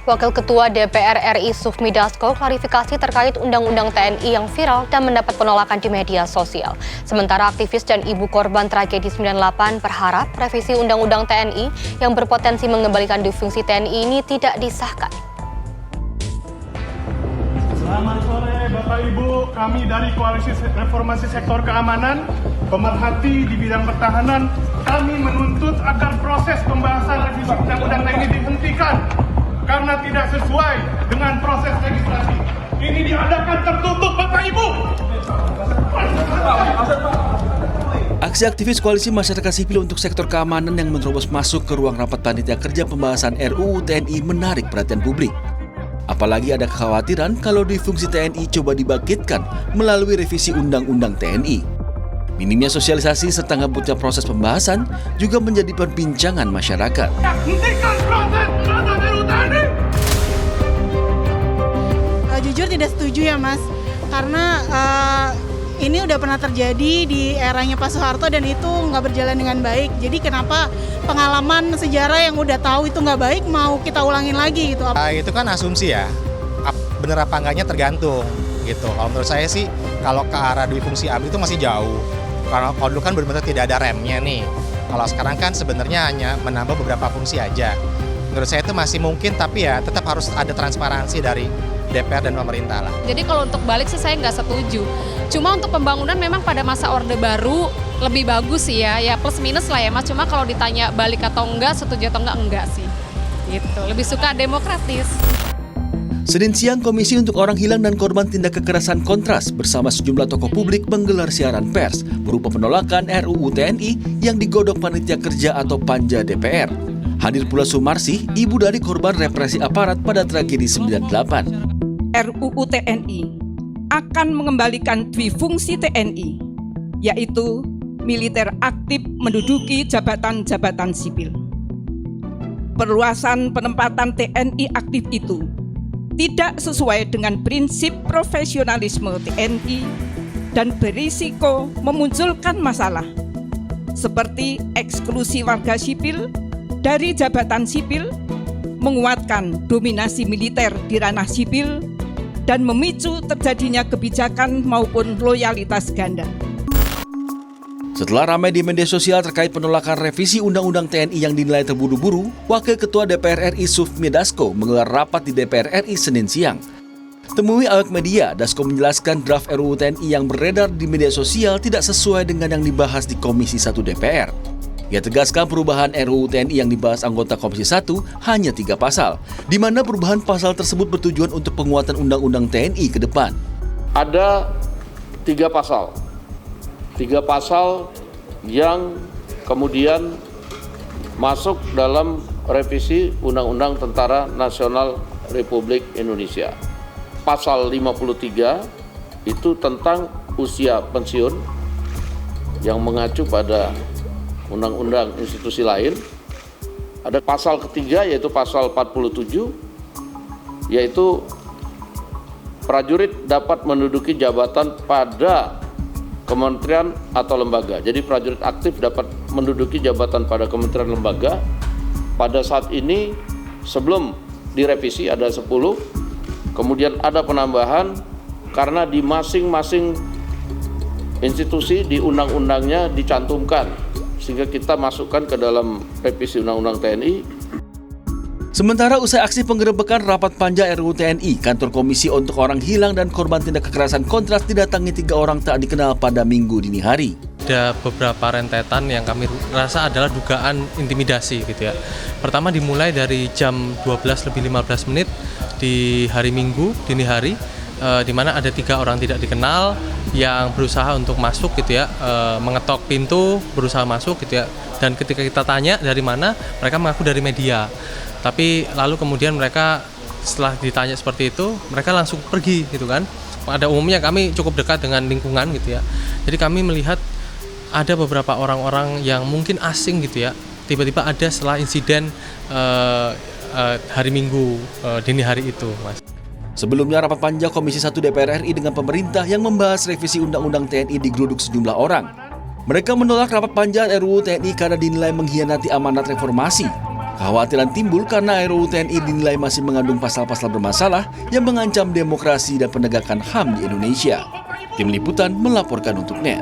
Wakil Ketua DPR RI Sufmi Dasko klarifikasi terkait Undang-Undang TNI yang viral dan mendapat penolakan di media sosial. Sementara aktivis dan ibu korban tragedi 98 berharap revisi Undang-Undang TNI yang berpotensi mengembalikan difungsi TNI ini tidak disahkan. Selamat sore Bapak Ibu, kami dari Koalisi Reformasi Sektor Keamanan, pemerhati di bidang pertahanan, kami menuntut agar proses pembahasan revisi Undang-Undang TNI dihentikan karena tidak sesuai dengan proses legislasi. Ini diadakan tertutup Bapak Ibu. Aksi aktivis Koalisi Masyarakat Sipil untuk Sektor Keamanan yang menerobos masuk ke ruang rapat panitia kerja pembahasan RUU TNI menarik perhatian publik. Apalagi ada kekhawatiran kalau difungsi TNI coba dibangkitkan melalui revisi Undang-Undang TNI. Minimnya sosialisasi serta ngebutnya proses pembahasan juga menjadi perbincangan masyarakat. Hentikan proses pembahasan RUU TNI. Jujur tidak setuju ya Mas, karena ini udah pernah terjadi di eranya Pak Soeharto dan itu nggak berjalan dengan baik. Jadi kenapa pengalaman sejarah yang udah tahu itu nggak baik mau kita ulangin lagi gitu? Itu kan asumsi ya, bener apa enggaknya tergantung gitu. Kalau menurut saya sih, kalau ke arah difungsi ABRI itu masih jauh. Kalau dulu kan benar-benar tidak ada remnya nih. Kalau sekarang kan sebenarnya hanya menambah beberapa fungsi aja. Menurut saya itu masih mungkin, tapi ya tetap harus ada transparansi dari DPR dan pemerintah lah. Jadi kalau untuk balik sih saya nggak setuju. Cuma untuk pembangunan memang pada masa Orde Baru lebih bagus sih ya plus minus lah ya Mas. Cuma kalau ditanya balik atau enggak, setuju atau enggak sih. Gitu, lebih suka demokratis. Senin siang, Komisi untuk Orang Hilang dan Korban Tindak Kekerasan Kontras bersama sejumlah tokoh publik menggelar siaran pers berupa penolakan RUU TNI yang digodok panitia kerja atau Panja DPR. Hadir pula Sumarsi, ibu dari korban represi aparat pada tragedi 98. RUU TNI akan mengembalikan difungsi TNI, yaitu militer aktif menduduki jabatan-jabatan sipil. Perluasan penempatan TNI aktif itu tidak sesuai dengan prinsip profesionalisme TNI dan berisiko memunculkan masalah seperti eksklusi warga sipil dari jabatan sipil, menguatkan dominasi militer di ranah sipil, dan memicu terjadinya kebijakan maupun loyalitas ganda. Setelah ramai di media sosial terkait penolakan revisi Undang-Undang TNI yang dinilai terburu-buru, Wakil Ketua DPR RI Sufmi Dasko menggelar rapat di DPR RI Senin siang. Temui awak media, Dasko menjelaskan draft RUU TNI yang beredar di media sosial tidak sesuai dengan yang dibahas di Komisi 1 DPR. Ia tegaskan perubahan RUU TNI yang dibahas anggota Komisi 1 hanya 3 pasal, di mana perubahan pasal tersebut bertujuan untuk penguatan Undang-Undang TNI ke depan. Ada 3 pasal. 3 pasal yang kemudian masuk dalam revisi Undang-Undang Tentara Nasional Republik Indonesia. Pasal 53 itu tentang usia pensiun yang mengacu pada undang-undang institusi lain. Ada pasal ketiga yaitu pasal 47, yaitu prajurit dapat menduduki jabatan pada kementerian atau lembaga. Jadi prajurit aktif dapat menduduki jabatan pada kementerian lembaga. Pada saat ini sebelum direvisi ada 10, kemudian ada penambahan karena di masing-masing institusi di undang-undangnya dicantumkan, sehingga kita masukkan ke dalam revisi Undang-Undang TNI. Sementara usai aksi penggerebekan rapat Panja RUU TNI, kantor Komisi untuk Orang Hilang dan Korban Tindak Kekerasan Kontras didatangi 3 orang tak dikenal pada Minggu dini hari. Ada beberapa rentetan yang kami rasa adalah dugaan intimidasi gitu ya. Pertama dimulai dari jam 12:15 di hari Minggu dini hari, di mana ada 3 orang tidak dikenal yang berusaha untuk masuk gitu ya, mengetok pintu, berusaha masuk gitu ya. Dan ketika kita tanya dari mana, mereka mengaku dari media. Tapi lalu kemudian mereka setelah ditanya seperti itu, mereka langsung pergi gitu kan. Pada umumnya kami cukup dekat dengan lingkungan gitu ya. Jadi kami melihat ada beberapa orang-orang yang mungkin asing gitu ya. Tiba-tiba ada setelah insiden hari Minggu dini hari itu, Mas. Sebelumnya rapat Panja Komisi 1 DPR RI dengan pemerintah yang membahas revisi Undang-Undang TNI digeruduk sejumlah orang. Mereka menolak rapat Panja RUU TNI karena dinilai mengkhianati amanat reformasi. Kekhawatiran timbul karena RUU TNI dinilai masih mengandung pasal-pasal bermasalah yang mengancam demokrasi dan penegakan HAM di Indonesia. Tim Liputan melaporkan untuk NET.